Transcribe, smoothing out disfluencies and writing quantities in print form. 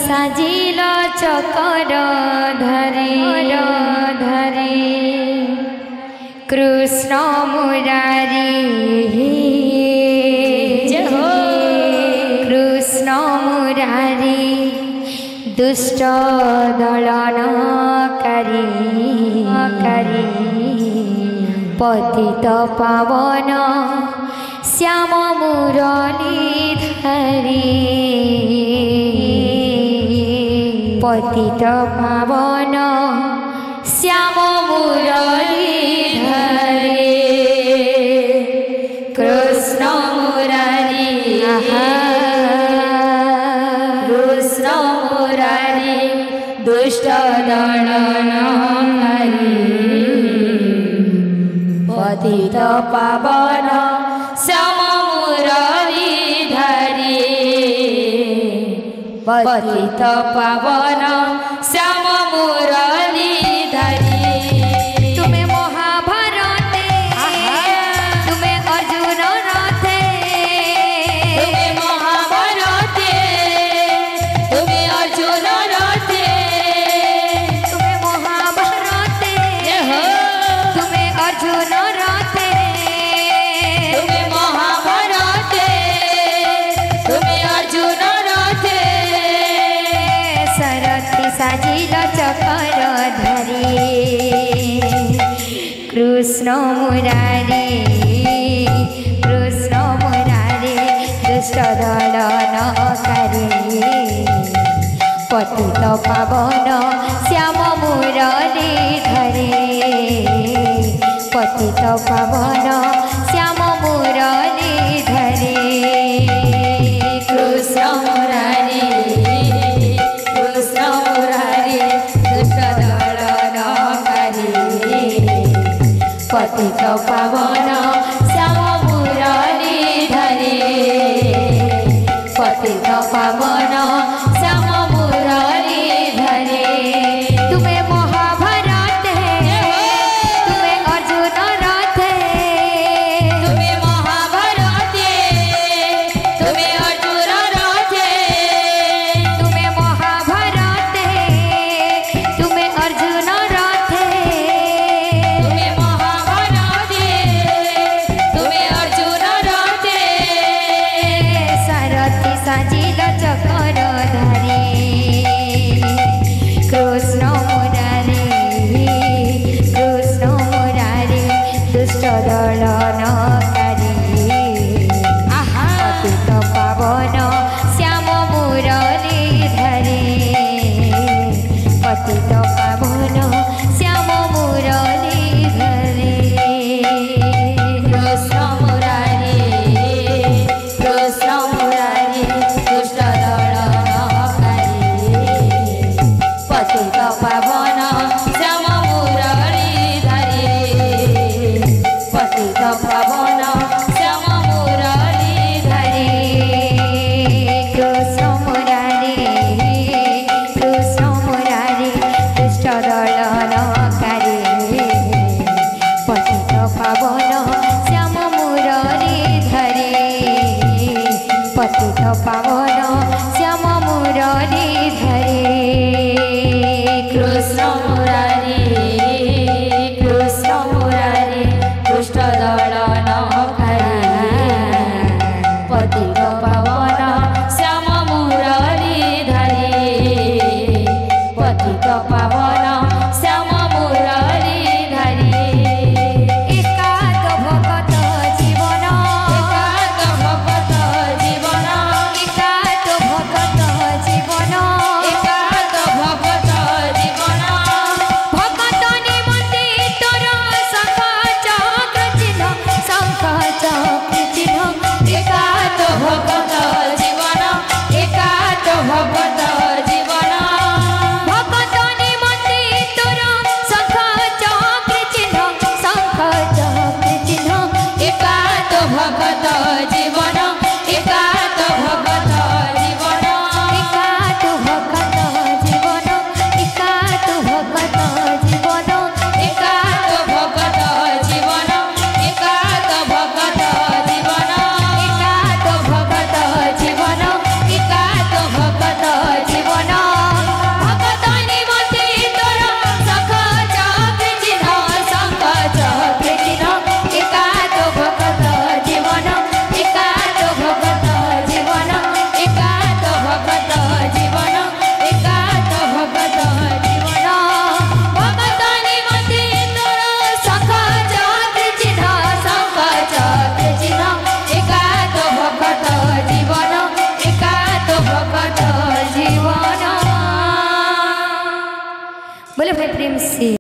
साजिल चकर धरे कृष्ण मुरारी कृष्ण मुरारी दुष्ट दलनकारी पतित पावन श्याम मुरलीधरी पतित पावन श्याम मुरलीधरी कृष्ण मुरारी कृष्ण मुरारी दुष्ट दलनकारी पतित पावन श्याम मुरलीधरी पतित पावन श्याम मुरलीधरी तुम्हें महाभारते तुम्हें अर्जुन रथे तुम्हें महाभारते तुम्हें अर्जुन रथे तुम्हें महाभारते तुम्हें अर्जुन रथे तुम्हें महाभारते तुम्हें अर्जुन रथे सरथी साजिल चकर धरी कृष्ण मुरारी दुष्ट दलनकारी पतित पावन श्याम मुरलीधरी पतित पावन श्याम मुरलीधरी कृष्ण मुरारी दुष्ट दलनकारी पतित पावन श्याम मुरलीधरी पतित पावन श्याम मुरलीधरी तुम्हें महाभारत तुम्हें अर्जुन रथे तुम्हें महाभारत तुम्हें अर्जुन रथे तुम्हें महाभारत तुम्हें अर्जुन रथे तुम्हें महाभारत तुम्हें अर्जुन रथे सारथी साजिल चकर धरी कृष्ण मुरारी दुष्ट दलनकारी पतित पावन श्याम मुरलीधरी पतित पावन श्याम मुरलीधरी कृष्ण मुरारी दुष्ट दलनकारी पतित पावन श्याम मुरलीधरी पतित पावन श्याम मुरलीधरी कृष्ण मुरारी दुष्ट दलनकारी पतित पावन श्याम मुरलीधरी पतित पावन श्याम मुरलीधरी कृष्ण मुरारी